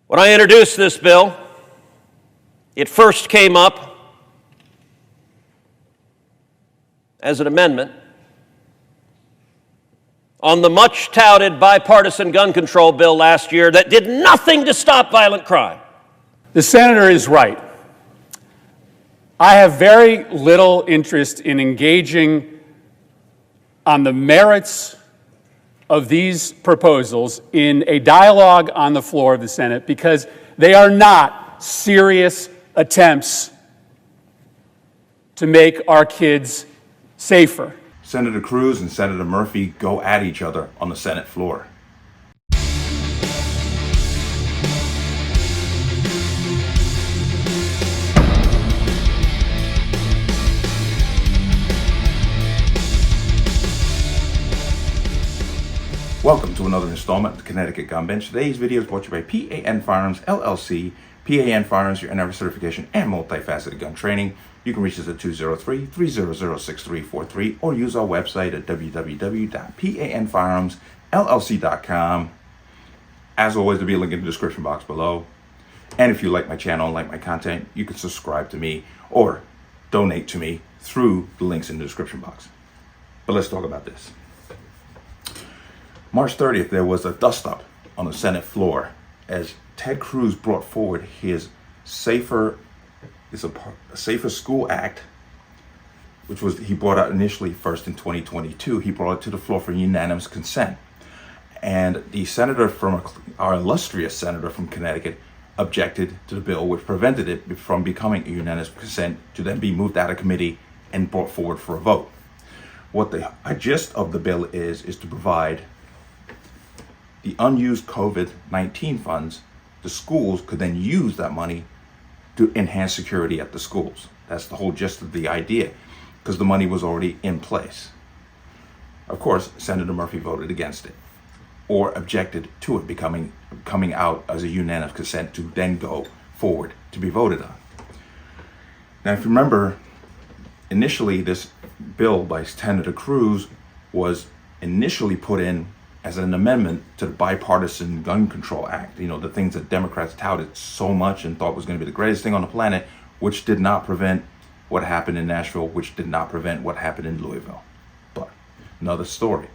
When I introduced this bill, it first came up as an amendment on the much-touted bipartisan gun control bill last year that did nothing to stop violent crime. The senator is right. I have very little interest in engaging on the merits of these proposals in a dialogue on the floor of the Senate because they are not serious attempts to make our kids safer. Senator Cruz and Senator Murphy go at each other on the Senate floor. Welcome to another installment of the Connecticut Gun Bench. Today's video is brought to you by P.A.N. Firearms, LLC. P.A.N. Firearms, your NRA certification and multifaceted gun training. You can reach us at 203-300-6343 or use our website at www.panfirearmsllc.com. As always, there'll be a link in the description box below. And if you like my channel and like my content, you can subscribe to me or donate to me through the links in the description box. But let's talk about this. March 30th, there was a dust-up on the Senate floor as Ted Cruz brought forward his Safer School Act, which was he brought out initially first in 2022. He brought it to the floor for unanimous consent. And the senator from our illustrious senator from Connecticut objected to the bill, which prevented it from becoming a unanimous consent to then be moved out of committee and brought forward for a vote. What the gist of the bill is to provide the unused COVID-19 funds. The schools could then use that money to enhance security at the schools. That's the whole gist of the idea, because the money was already in place. Of course, Senator Murphy voted against it, or objected to it coming out as a unanimous consent to then go forward to be voted on. Now, if you remember, initially this bill by Senator Cruz was initially put in as an amendment to the Bipartisan Gun Control Act, you know, the things that Democrats touted so much and thought was going to be the greatest thing on the planet, which did not prevent what happened in Nashville, which did not prevent what happened in Louisville. But another story.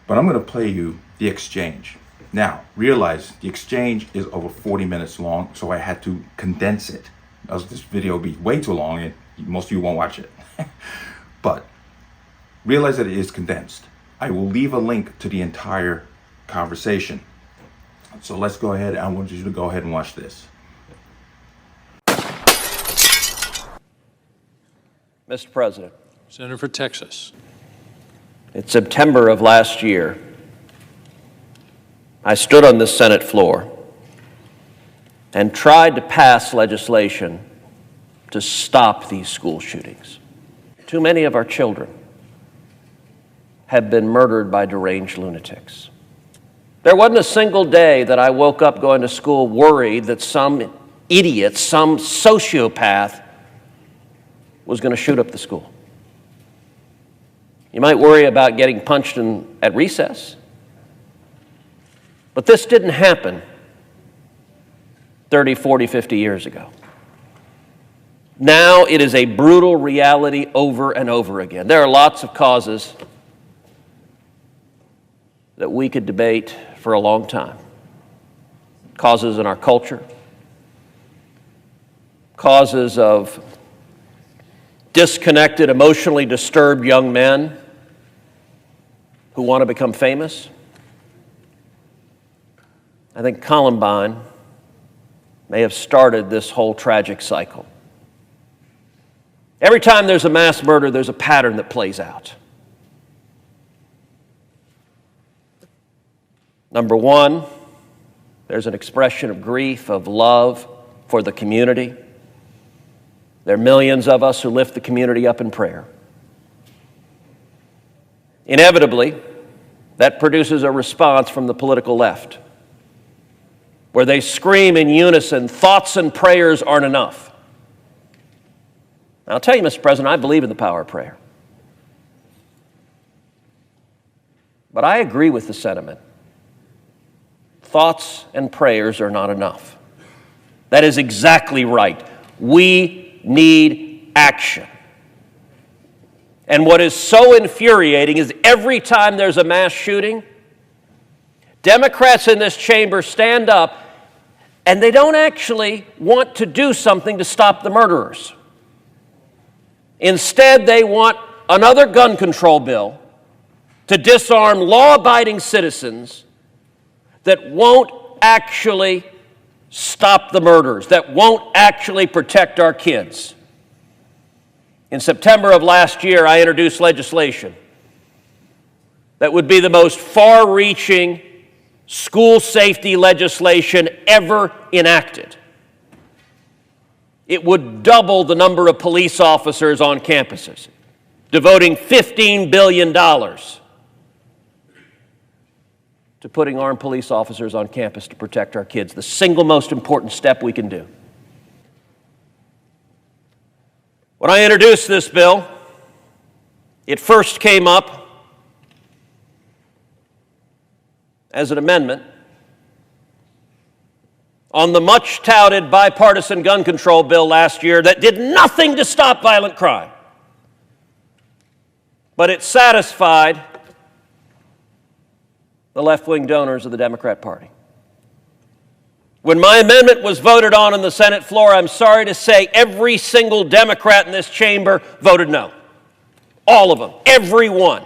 But I'm going to play you the exchange. Now, realize the exchange is over 40 minutes long, so I had to condense it. Else this video would be way too long and most of you won't watch it. But realize that it is condensed. I will leave a link to the entire conversation. So let's go ahead. I want you to go ahead and watch this. Mr. President. Senator for Texas. In September of last year, I stood on this Senate floor and tried to pass legislation to stop these school shootings. Too many of our children have been murdered by deranged lunatics. There wasn't a single day that I woke up going to school worried that some idiot, some sociopath was going to shoot up the school. You might worry about getting punched at recess, but this didn't happen 30, 40, 50 years ago. Now it is a brutal reality over and over again. There are lots of causes that we could debate for a long time. Causes in our culture, causes of disconnected, emotionally disturbed young men who want to become famous. I think Columbine may have started this whole tragic cycle. Every time there's a mass murder, there's a pattern that plays out. Number one, there's an expression of grief, of love for the community. There are millions of us who lift the community up in prayer. Inevitably, that produces a response from the political left, where they scream in unison, thoughts and prayers aren't enough. Now, I'll tell you, Mr. President, I believe in the power of prayer. But I agree with the sentiment. thoughts and prayers are not enough. That is exactly right. We need action. And what is so infuriating is every time there's a mass shooting, Democrats in this chamber stand up and they don't actually want to do something to stop the murderers. Instead, they want another gun control bill to disarm law-abiding citizens that won't actually stop the murders, that won't actually protect our kids. In September of last year, I introduced legislation that would be the most far-reaching school safety legislation ever enacted. It would double the number of police officers on campuses, devoting $15 billion to putting armed police officers on campus to protect our kids, the single most important step we can do. When I introduced this bill, it first came up as an amendment on the much-touted bipartisan gun control bill last year that did nothing to stop violent crime. But it satisfied the left-wing donors of the Democrat Party. When my amendment was voted on the Senate floor, I'm sorry to say every single Democrat in this chamber voted no. All of them, every one.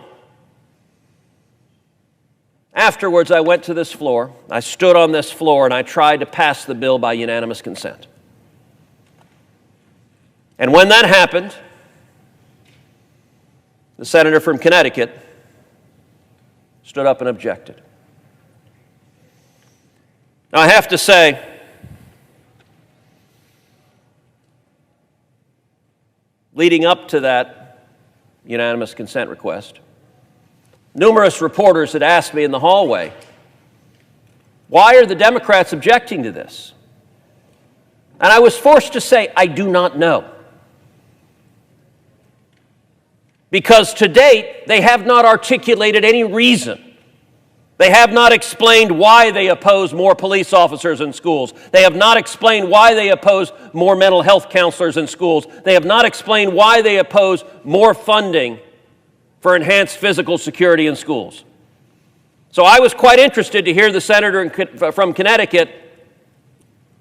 Afterwards, I went to this floor, I stood on this floor, and I tried to pass the bill by unanimous consent. And when that happened, the senator from Connecticut stood up and objected. Now, I have to say, leading up to that unanimous consent request, numerous reporters had asked me in the hallway, why are the Democrats objecting to this? And I was forced to say, I do not know. Because to date, they have not articulated any reason. They have not explained why they oppose more police officers in schools. They have not explained why they oppose more mental health counselors in schools. They have not explained why they oppose more funding for enhanced physical security in schools. So I was quite interested to hear the senator from Connecticut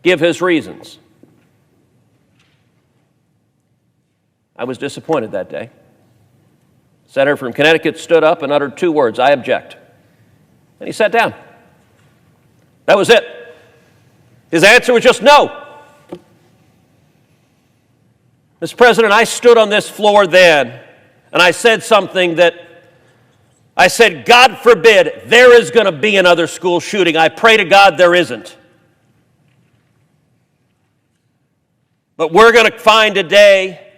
give his reasons. I was disappointed that day. The senator from Connecticut stood up and uttered two words, I object. And he sat down. That was it. His answer was just no. Mr. President, I stood on this floor then, and I said something that I said, God forbid there is going to be another school shooting. I pray to God there isn't. But we're going to find a day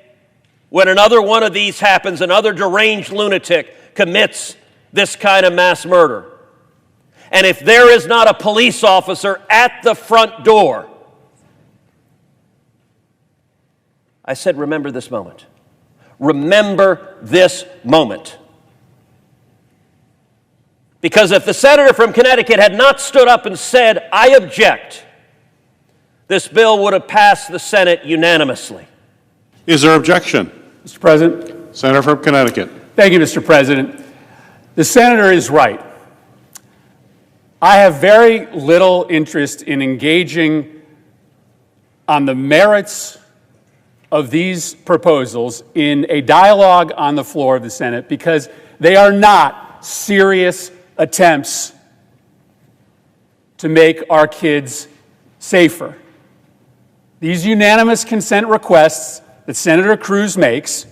when another one of these happens, another deranged lunatic commits this kind of mass murder. And if there is not a police officer at the front door, I said, remember this moment. Remember this moment. Because if the senator from Connecticut had not stood up and said, I object, this bill would have passed the Senate unanimously. Is there objection? Mr. President. Senator from Connecticut. Thank you, Mr. President. The senator is right. I have very little interest in engaging on the merits of these proposals in a dialogue on the floor of the Senate because they are not serious attempts to make our kids safer. These unanimous consent requests that Senator Cruz makes,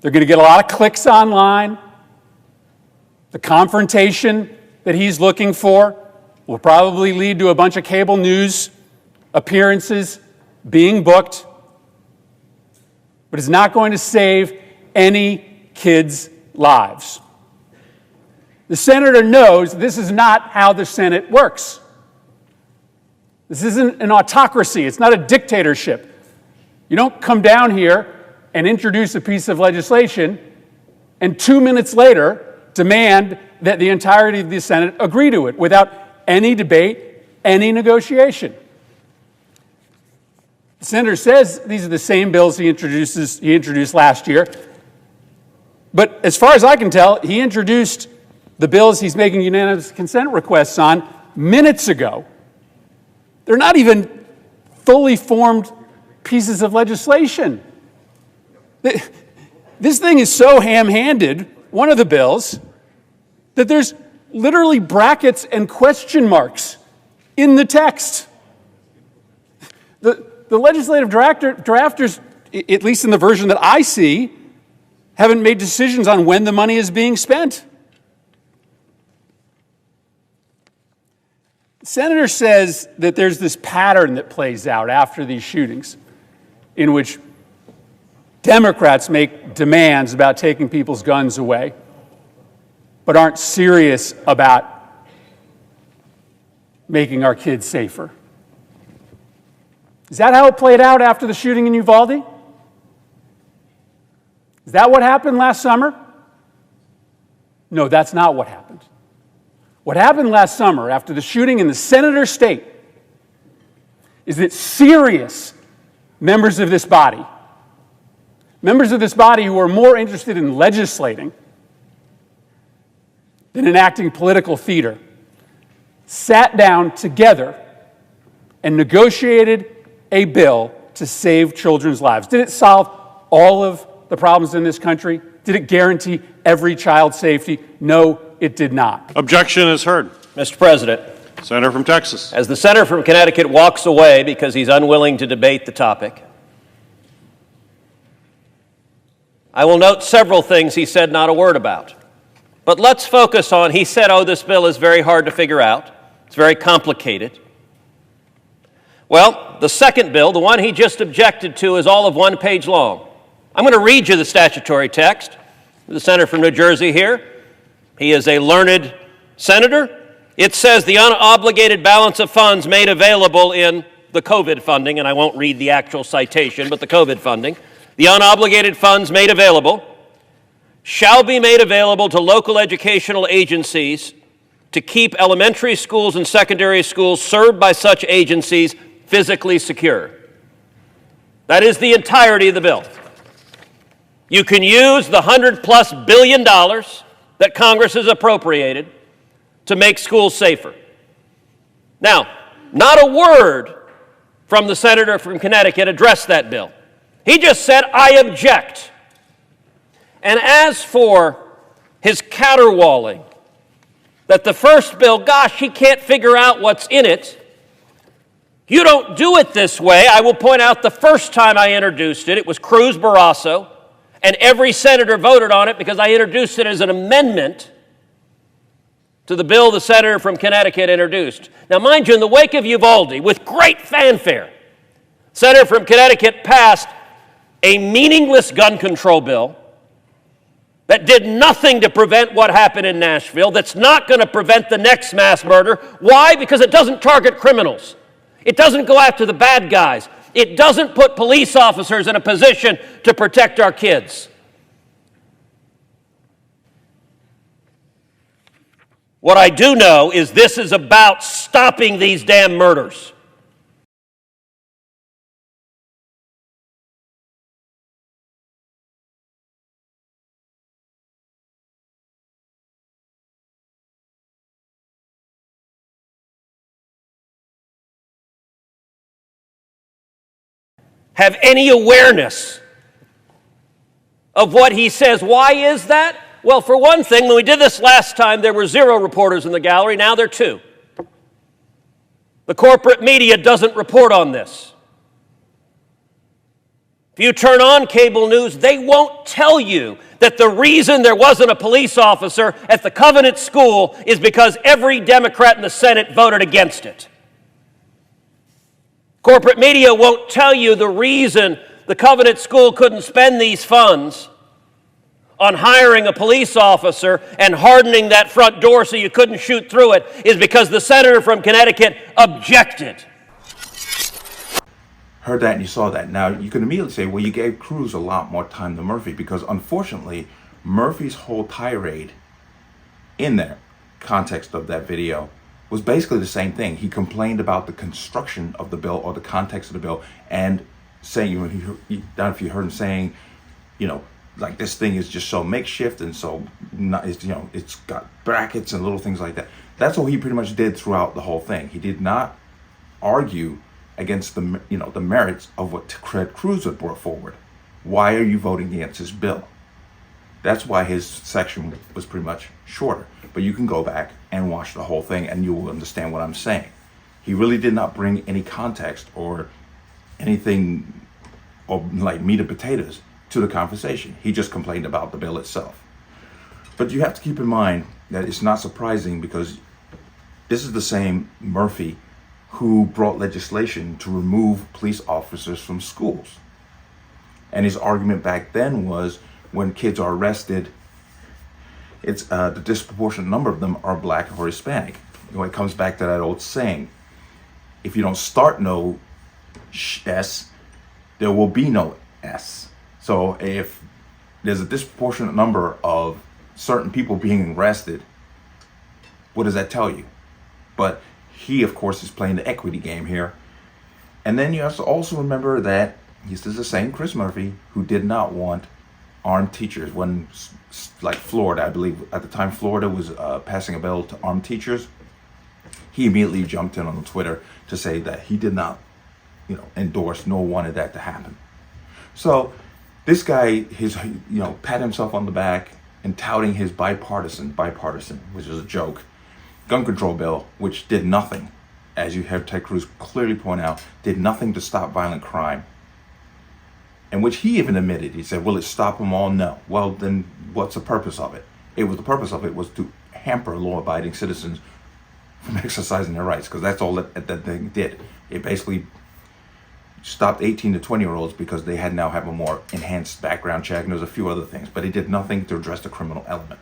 they're going to get a lot of clicks online. The confrontation that he's looking for will probably lead to a bunch of cable news appearances being booked, but it's not going to save any kids' lives. The senator knows this is not how the Senate works. This isn't an autocracy. It's not a dictatorship. You don't come down here and introduce a piece of legislation and 2 minutes later demand that the entirety of the Senate agree to it without any debate, any negotiation. The senator says these are the same bills he introduced last year. But as far as I can tell, he introduced the bills he's making unanimous consent requests on minutes ago. They're not even fully formed pieces of legislation. This thing is so ham-handed, one of the bills, that there's literally brackets and question marks in the text. The legislative drafters, at least in the version that I see, haven't made decisions on when the money is being spent. The senator says that there's this pattern that plays out after these shootings in which Democrats make demands about taking people's guns away, but aren't serious about making our kids safer. Is that how it played out after the shooting in Uvalde? Is that what happened last summer? No, that's not what happened. What happened last summer after the shooting in the senator's state is that serious members of this body who are more interested in legislating than enacting political theater, sat down together and negotiated a bill to save children's lives. Did it solve all of the problems in this country? Did it guarantee every child's safety? No, it did not. Objection is heard. Mr. President, Senator from Texas. as the senator from Connecticut walks away because he's unwilling to debate the topic, I will note several things he said not a word about. But let's focus on, he said, oh, this bill is very hard to figure out. It's very complicated. Well, the second bill, the one he just objected to, is all of 1 page long. I'm going to read you the statutory text. The senator from New Jersey here. He is a learned senator. It says the unobligated balance of funds made available in the COVID funding, and I won't read the actual citation, but the COVID funding. The unobligated funds made available shall be made available to local educational agencies to keep elementary schools and secondary schools served by such agencies physically secure. That is the entirety of the bill. You can use the $100+ billion that Congress has appropriated to make schools safer. Now, not a word from the senator from Connecticut addressed that bill. He just said, I object. And as for his caterwauling, that the first bill, gosh, he can't figure out what's in it. You don't do it this way. I will point out the first time I introduced it, it was Cruz Barrasso, and every senator voted on it because I introduced it as an amendment to the bill the senator from Connecticut introduced. Now, mind you, in the wake of Uvalde, with great fanfare, the senator from Connecticut passed a meaningless gun control bill that did nothing to prevent what happened in Nashville, that's not going to prevent the next mass murder. Why? Because it doesn't target criminals. It doesn't go after the bad guys. It doesn't put police officers in a position to protect our kids. What I do know is this is about stopping these damn murders. Have any awareness of what he says. Why is that? Well, for one thing, when we did this last time, there were 0 reporters in the gallery. Now there are 2. The corporate media doesn't report on this. If you turn on cable news, they won't tell you that the reason there wasn't a police officer at the Covenant School is because every Democrat in the Senate voted against it. Corporate media won't tell you the reason the Covenant School couldn't spend these funds on hiring a police officer and hardening that front door so you couldn't shoot through it is because the senator from Connecticut objected. Heard that and you saw that. Now, you can immediately say, well, you gave Cruz a lot more time than Murphy, because unfortunately, Murphy's whole tirade in the context of that video was basically the same thing. He complained about the construction of the bill or the context of the bill, and saying, I don't know if you heard him saying, like this thing is just so makeshift and so not, it's got brackets and little things like that. That's what he pretty much did throughout the whole thing. He did not argue against the merits of what Ted Cruz had brought forward. Why are you voting against this bill? That's why his section was pretty much shorter. But you can go back and watch the whole thing and you will understand what I'm saying. He really did not bring any context or anything or like meat and potatoes to the conversation. He just complained about the bill itself. But you have to keep in mind that it's not surprising, because this is the same Murphy who brought legislation to remove police officers from schools. And his argument back then was, when kids are arrested, it's the disproportionate number of them are black or Hispanic. It comes back to that old saying, if you don't start no S, there will be no S. So if there's a disproportionate number of certain people being arrested, what does that tell you? But he, of course, is playing the equity game here. And then you have to also remember that this is the same Chris Murphy who did not want armed teachers. When, like Florida, I believe at the time Florida was passing a bill to arm teachers, he immediately jumped in on Twitter to say that he did not, endorse nor wanted that to happen. So this guy, pat himself on the back and touting his bipartisan, which is a joke, gun control bill, which did nothing, as you have Ted Cruz clearly point out, did nothing to stop violent crime. And which he even admitted. He said, will it stop them all? No. Well, then what's the purpose of it? The purpose of it was to hamper law-abiding citizens from exercising their rights, because that's all that thing did. It basically stopped 18 to 20-year-olds because they had now have a more enhanced background check, and there was a few other things, but it did nothing to address the criminal element.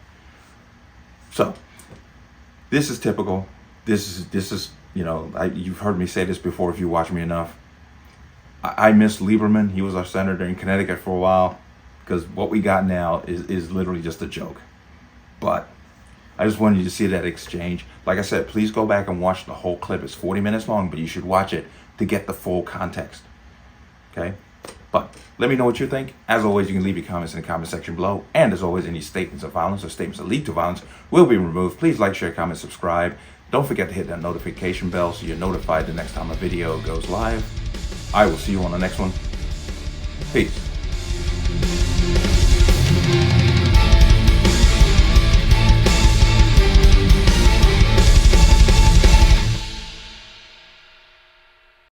So this is typical. This is you've heard me say this before if you watch me enough. I miss Lieberman. He was our senator in Connecticut for a while, because what we got now is literally just a joke. But I just wanted you to see that exchange. Like I said, please go back and watch the whole clip. It's 40 minutes long, but you should watch it to get the full context. Okay? But let me know what you think. As always, you can leave your comments in the comment section below. And as always, any statements of violence or statements that lead to violence will be removed. Please like, share, comment, subscribe. Don't forget to hit that notification bell so you're notified the next time a video goes live. I will see you on the next one. Peace.